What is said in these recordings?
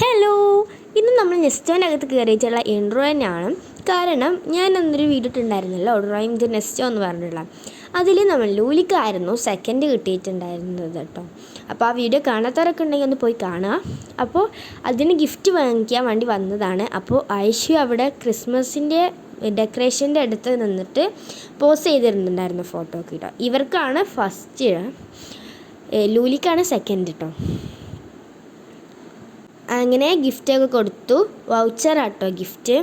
Hello, ഇന്ന് നമ്മൾ നെസ്റ്റോനകത്ത് കയറിയിട്ടുള്ള intro തന്നെയാണ്. കാരണം ഞാൻ അന്നൊരു വീഡിയോ ഇട്ടുണ്ടായിരുന്നല്ലോ, ഡ്രോയിങ് ദി നെസ്റ്റോ എന്ന് പറഞ്ഞിട്ടുള്ള. അതിൽ നമ്മൾ ലൂലിക്കായിരുന്നു സെക്കൻഡ് കിട്ടിയിട്ടുണ്ടായിരുന്നത് കേട്ടോ. അപ്പോൾ ആ വീഡിയോ കാണാത്തവരൊക്കെ ഉണ്ടെങ്കിൽ ഒന്ന് പോയി കാണുക. അപ്പോൾ അതിന് ഗിഫ്റ്റ് വാങ്ങിക്കാൻ വേണ്ടി വന്നതാണ്. അപ്പോൾ ഐഷു അവിടെ ക്രിസ്മസിൻ്റെ ഡെക്കറേഷൻ്റെ അടുത്ത് നിന്നിട്ട് പോസ്റ്റ് ചെയ്തിരുന്നുണ്ടായിരുന്നു ഫോട്ടോ ഒക്കെ കേട്ടോ. ഇവർക്കാണ് ഫസ്റ്റ്, ലൂലിക്കാണ് സെക്കൻഡ് കേട്ടോ. അങ്ങനെ ഗിഫ്റ്റൊക്കെ കൊടുത്തു. വൗച്ചറാട്ടോ ഗിഫ്റ്റ്.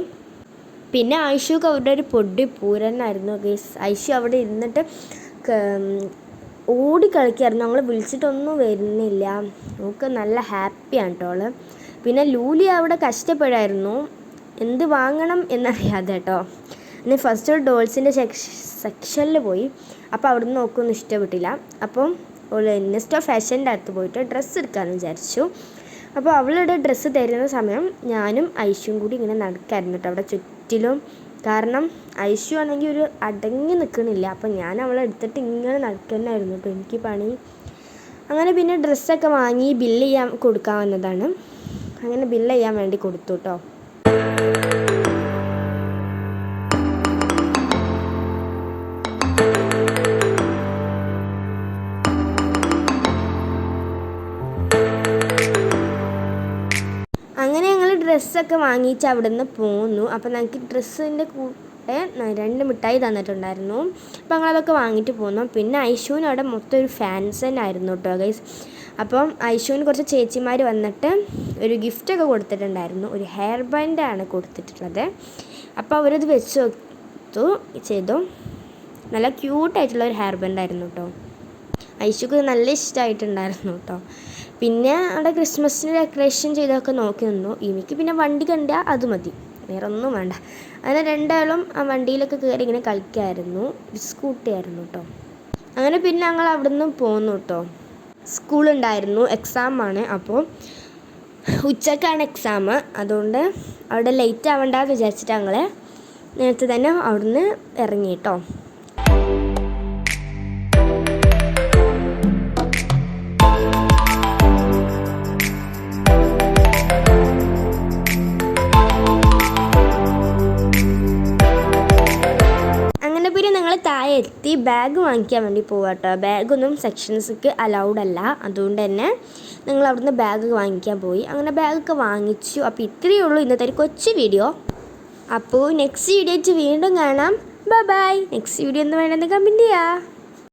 പിന്നെ ഐഷുക്ക് അവിടെ ഒരു പൊടി പൂരനായിരുന്നു ഗൈസ്. ഐഷു അവിടെ ഇരുന്നിട്ട് ഓടി കളിക്കായിരുന്നു. ഞങ്ങൾ വിളിച്ചിട്ടൊന്നും വരുന്നില്ല. നമുക്ക് നല്ല ഹാപ്പിയാണ് കേട്ടോ അവൾ. പിന്നെ ലൂലി അവിടെ കഷ്ടപ്പെടായിരുന്നു, എന്ത് വാങ്ങണം എന്നറിയാതെ കേട്ടോ. പിന്നെ ഫസ്റ്റ് ഒരു ഡോൾസിൻ്റെ സെക്ഷനിൽ പോയി. അപ്പോൾ അവിടെ നിന്ന് നോക്കൊന്നും ഇഷ്ടപ്പെട്ടില്ല. അപ്പം നെസ്റ്റോ ഫാഷൻ്റെ അടുത്ത് പോയിട്ട് ഡ്രസ്സ് എടുക്കാമെന്ന് വിചാരിച്ചു. അപ്പോൾ അവളുടെ ഡ്രസ്സ് തരുന്ന സമയം ഞാനും ഐഷും കൂടി ഇങ്ങനെ നടക്കായിരുന്നു കേട്ടോ അവിടെ ചുറ്റിലും. കാരണം ഐഷു ആണെങ്കിൽ ഒരു അടങ്ങി നിൽക്കണില്ല. അപ്പോൾ ഞാൻ അവളെ എടുത്തിട്ട് ഇങ്ങനെ നടക്കുന്നതായിരുന്നു കേട്ടോ എനിക്ക് പണി. അങ്ങനെ പിന്നെ ഡ്രസ്സൊക്കെ വാങ്ങി ബില്ല് ചെയ്യാൻ കൊടുക്കാൻ വന്നതാണ്. അങ്ങനെ ബില്ല് ചെയ്യാൻ വേണ്ടി കൊടുത്തു കേട്ടോ. അങ്ങനെ ഞങ്ങൾ ഡ്രസ്സൊക്കെ വാങ്ങിച്ച് അവിടെ നിന്ന് പോന്നു. അപ്പോൾ ഞങ്ങൾക്ക് ഡ്രസ്സിൻ്റെ കൂടെ 2 മിഠായി തന്നിട്ടുണ്ടായിരുന്നു. അപ്പോൾ ഞങ്ങളതൊക്കെ വാങ്ങിയിട്ട് പോന്നു. പിന്നെ ഐഷുവിന് അവിടെ മൊത്തം ഒരു ഫാൻസ് തന്നെ ആയിരുന്നു കേട്ടോ ഗൈസ്. അപ്പം ഐഷുവിന് കുറച്ച് ചേച്ചിമാർ വന്നിട്ട് ഒരു ഗിഫ്റ്റൊക്കെ കൊടുത്തിട്ടുണ്ടായിരുന്നു. ഒരു ഹെയർ ബാൻഡാണ് കൊടുത്തിട്ടുള്ളത്. അപ്പോൾ അവരത് വെച്ച് ചെയ്തു. നല്ല ക്യൂട്ടായിട്ടുള്ള ഒരു ഹെയർ ബാൻഡായിരുന്നു കേട്ടോ. ഐഷുക്ക് നല്ല ഇഷ്ടമായിട്ടുണ്ടായിരുന്നു കേട്ടോ. പിന്നെ അവിടെ ക്രിസ്മസിന് ഡെക്കറേഷൻ ചെയ്തൊക്കെ നോക്കി നിന്നു. എനിക്ക് പിന്നെ വണ്ടി കണ്ടാൽ അത് മതി, വേറെ ഒന്നും വേണ്ട. അങ്ങനെ രണ്ടാളും ആ വണ്ടിയിലൊക്കെ കയറി ഇങ്ങനെ കളിക്കായിരുന്നു. സ്കൂട്ടിയായിരുന്നു കേട്ടോ. അങ്ങനെ പിന്നെ ഞങ്ങൾ അവിടെ നിന്ന് പോന്നു കേട്ടോ. സ്കൂളുണ്ടായിരുന്നു, എക്സാമാണ്. അപ്പോൾ ഉച്ചക്കാണ് എക്സാം. അതുകൊണ്ട് അവിടെ ലേറ്റ് ആവണ്ടെന്ന് വിചാരിച്ചിട്ട് ഞങ്ങൾ നേരത്തെ തന്നെ അവിടുന്ന് ഇറങ്ങി കേട്ടോ. പിന്നെ ഞങ്ങൾ താഴെ എത്തി ബാഗ് വാങ്ങിക്കാൻ വേണ്ടി പോവാം കേട്ടോ. ബാഗൊന്നും സെക്ഷൻസിക്ക് അലൗഡ് അല്ല. അതുകൊണ്ട് തന്നെ ഞങ്ങൾ അവിടുന്ന് ബാഗ് വാങ്ങിക്കാൻ പോയി. അങ്ങനെ ബാഗൊക്കെ വാങ്ങിച്ചു. അപ്പോൾ ഇത്രയേ ഉള്ളൂ ഇന്നത്തെ ഒരു കൊച്ചു വീഡിയോ. അപ്പോൾ നെക്സ്റ്റ് വീഡിയോ വീണ്ടും കാണാം. ബൈ. നെക്സ്റ്റ് വീഡിയോ എന്ന് വേണമെന്ന് കമൻറ്റ് ചെയ്യുക.